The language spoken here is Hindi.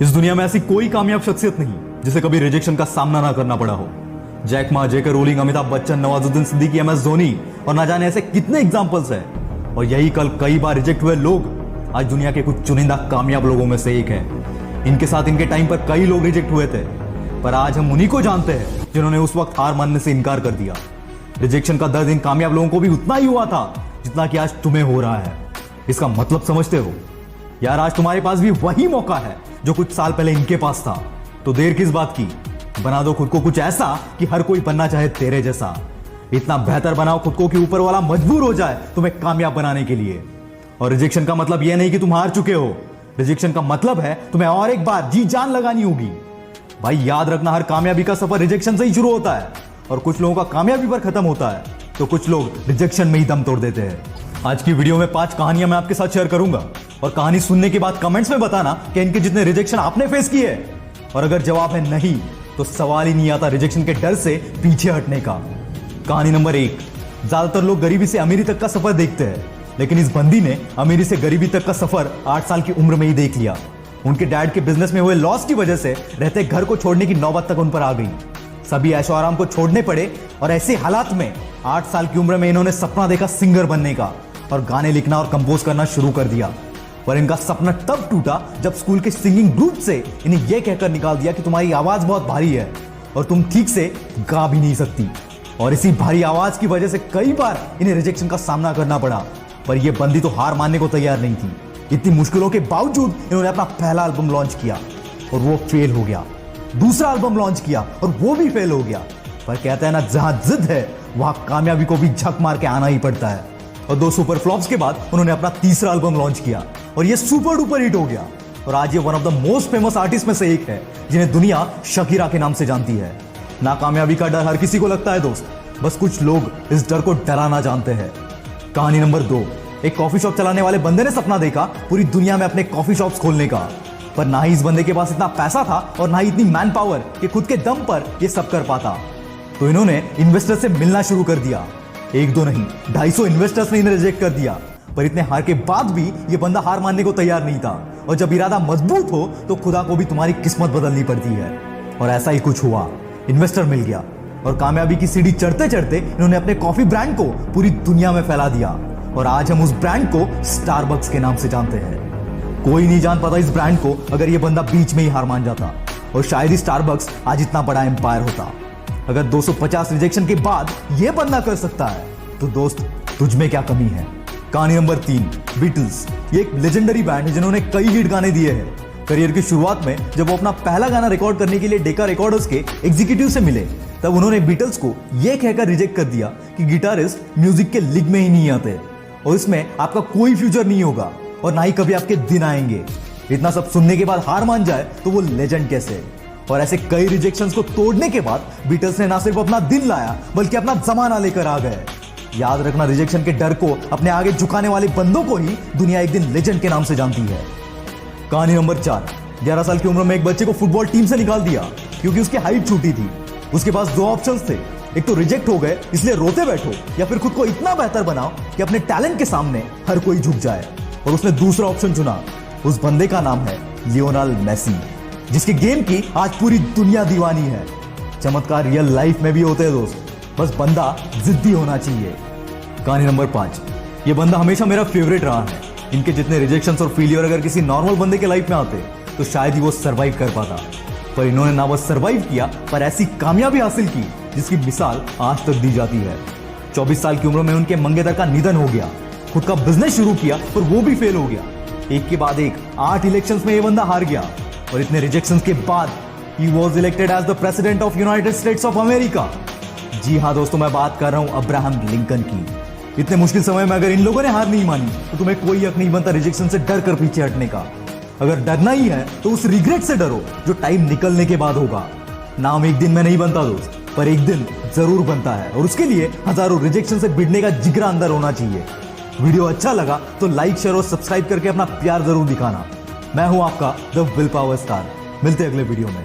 इस दुनिया में ऐसी कोई कामयाब शख्सियत नहीं जिसे कभी रिजेक्शन का सामना ना करना पड़ा हो। जैक मा, जेके रोलिंग, अमिताभ बच्चन, नवाजुद्दीन सिद्दीकी, एमएस धोनी और ना जाने ऐसे कितने एग्जांपल्स हैं। और यही कल कई बार रिजेक्ट हुए लोग आज दुनिया के कुछ चुनिंदा कामयाब लोगों में से एक है। इनके साथ इनके टाइम पर कई लोग रिजेक्ट हुए थे, पर आज हम उन्हीं को जानते हैं जिन्होंने उस वक्त हार मानने से इनकार कर दिया। रिजेक्शन का दर्द इन कामयाब लोगों को भी उतना ही हुआ था जितना कि आज तुम्हें हो रहा है। इसका मतलब समझते हो यार? आज तुम्हारे पास भी वही मौका है जो कुछ साल पहले इनके पास था। तो देर किस बात की, बना दो खुद को कुछ ऐसा कि हर कोई बनना चाहे तेरे जैसा। इतना बेहतर बनाओ खुद को कि ऊपर वाला मजबूर हो जाए तुम्हें कामयाब बनाने के लिए। और रिजेक्शन का मतलब यह नहीं कि तुम हार चुके हो। रिजेक्शन का मतलब है तुम्हें और एक बार जी जान लगानी होगी। भाई याद रखना, हर कामयाबी का सफर रिजेक्शन से ही शुरू होता है और कुछ लोगों का कामयाबी पर खत्म होता है, तो कुछ लोग रिजेक्शन में ही दम तोड़ देते हैं। आज की वीडियो में 5 कहानियां मैं आपके साथ शेयर करूंगा और कहानी सुनने के बाद कमेंट्स में बताना कि इनके जितने रिजेक्शन आपने फेस किए। और अगर जवाब है नहीं तो सवाल ही नहीं आता रिजेक्शन के डर से पीछे हटने का। कहानी नंबर 1। ज्यादातर लोग गरीबी से अमीरी तक का सफर देखते हैं, लेकिन इस बंदी ने अमीरी से गरीबी तक का सफर 8 साल की उम्र में ही देख लिया। उनके डैड के बिजनेस में हुए लॉस की वजह से रहते घर को छोड़ने की नौबत तक उन पर आ गई। सभी ऐशो आराम को छोड़ने पड़े और ऐसे हालात में 8 साल की उम्र में इन्होंने सपना देखा सिंगर बनने का और गाने लिखना और कंपोज करना शुरू कर दिया। पर इनका सपना तब टूटा जब स्कूल के सिंगिंग ग्रुप से इन्हें यह कहकर निकाल दिया कि तुम्हारी आवाज बहुत भारी है और तुम ठीक से गा भी नहीं सकती। और इसी भारी आवाज की वजह से कई बार इन्हें रिजेक्शन का सामना करना पड़ा। पर यह बंदी तो हार मानने को तैयार नहीं थी। इतनी मुश्किलों के बावजूद इन्होंने अपना पहला एल्बम लॉन्च किया और वो फेल हो गया। दूसरा एल्बम लॉन्च किया और वो भी फेल हो गया। पर कहते हैं ना, जहां जिद है वहां कामयाबी को भी झक मार के आना ही पड़ता है। और 2 सुपर फ्लॉप्स के बाद उन्होंने अपना तीसरा एल्बम लॉन्च किया और ये सुपर डुपर हिट हो गया। और आज ये one of the most famous artist में से एक है जिन्हें दुनिया शकीरा के नाम से जानती है। नाकामयाबी का डर हर किसी को लगता है दोस्त, बस कुछ लोग इस डर को डराना जानते हैं। कहानी नंबर 2। एक कॉफी शॉप चलाने वाले बंदे ने सपना देखा पूरी दुनिया में अपने कॉफी शॉप्स खोलने का। पर ना ही इस बंदे के पास इतना पैसा था और ना ही इतनी मैन पावर कि खुद के दम पर यह सब कर पाता। तो इन्होंने इन्वेस्टर से मिलना शुरू कर दिया। 1-2 नहीं, 250 इन्वेस्टर्स ने इन्हें रिजेक्ट कर दिया। पर इतने हार के बाद भी ये बंदा हार मानने को तैयार नहीं था। और जब इरादा मजबूत हो तो खुदा को भी तुम्हारी किस्मत बदलनी पड़ती है। और ऐसा ही कुछ हुआ। इन्वेस्टर मिल गया और कामयाबी की सीढ़ी चढ़ते चढ़ते इन्होंने अपने कॉफी ब्रांड को पूरी दुनिया में फैला दिया। और आज हम उस ब्रांड को स्टारबक्स के नाम से जानते हैं। कोई नहीं जान पाता इस ब्रांड को अगर यह बंदा बीच में ही हार मान जाता, और शायद ही स्टारबक्स आज इतना बड़ा एम्पायर होता। अगर 250 रिजेक्शन के बाद यह बंदा कर सकता है तो दोस्त तुझ में क्या कमी है। कहानी नंबर 3। बीटल्स। ये एक लेजेंडरी बैंड है जिन्होंने कई हिट गाने दिए हैं। करियर की शुरुआत में जब वो अपना पहला गाना रिकॉर्ड करने के लिए डेका रिकॉर्डर्स के एग्जीक्यूटिव से मिले, तब उन्होंने बीटल्स को यह कहकर रिजेक्ट कर दिया कि गिटारिस्ट म्यूजिक के लीग में ही नहीं आते और इसमें आपका कोई फ्यूचर नहीं होगा और ना ही कभी आपके दिन आएंगे। इतना सब सुनने के बाद हार मान जाए तो वो लेजेंड कैसे। और ऐसे कई रिजेक्शंस को तोड़ने के बाद बीटल्स ने ना सिर्फ अपना दिल लाया बल्कि अपना जमाना लेकर आ गए। याद रखना, रिजेक्शन के डर को अपने आगे झुकाने वाले बंदों को ही दुनिया एक दिन लेजेंड के नाम से जानती है। कहानी नंबर 4। 11 साल की उम्र में एक बच्चे को फुटबॉल टीम से निकाल दिया क्योंकि उसकी हाइट छोटी थी। उसके पास 2 ऑप्शंस थे, एक तो रिजेक्ट हो गए इसलिए रोते बैठो, या फिर खुद को इतना बेहतर बनाओ कि अपने टैलेंट के सामने हर कोई झुक जाए। और उसने दूसरा ऑप्शन चुना। उस बंदे का नाम है लियोनेल मेसी, जिसके गेम की आज पूरी दुनिया दीवानी है। चमत्कार रियल लाइफ में भी होते हैं दोस्त, बस बंदा जिद्दी होना चाहिए। कहानी नंबर 5। ये बंदा हमेशा मेरा फेवरेट रहा है। इनके जितने रिजेक्शंस और फेलियर अगर किसी नॉर्मल बंदे के लाइफ में आते तो शायद ही वो सरवाइव कर पाता। पर इन्होंने ना बस सरवाइव किया पर ऐसी कामयाबी हासिल की जिसकी मिसाल आज तक दी जाती है। 24 साल की उम्र में उनके मंगेतर का निधन हो गया। खुद का बिजनेस शुरू किया पर वो भी फेल हो गया। एक के बाद एक 8 इलेक्शंस में ये बंदा हार गया। और इतने रिजेक्शंस के बाद ही was elected as the president of United States of America. जी हाँ दोस्तों, मैं बात कर रहा हूं अब्राहम लिंकन की। इतने मुश्किल समय में अगर इन लोगों ने हार नहीं मानी तो तुम्हें कोई हक नहीं बनता रिजेक्शन से डर कर पीछे हटने का। अगर डरना ही है तो उस रिग्रेट से डरो जो टाइम निकलने के बाद होगा। नाम एक दिन में नहीं बनता दोस्त, पर एक दिन जरूर बनता है और उसके लिए हजारों रिजेक्शन से भिड़ने का जिगरा अंदर होना चाहिए। वीडियो अच्छा लगा तो लाइक, शेयर और सब्सक्राइब करके अपना प्यार जरूर दिखाना। मैं हूं आपका द विल पावर स्टार। मिलते हैं अगले वीडियो में।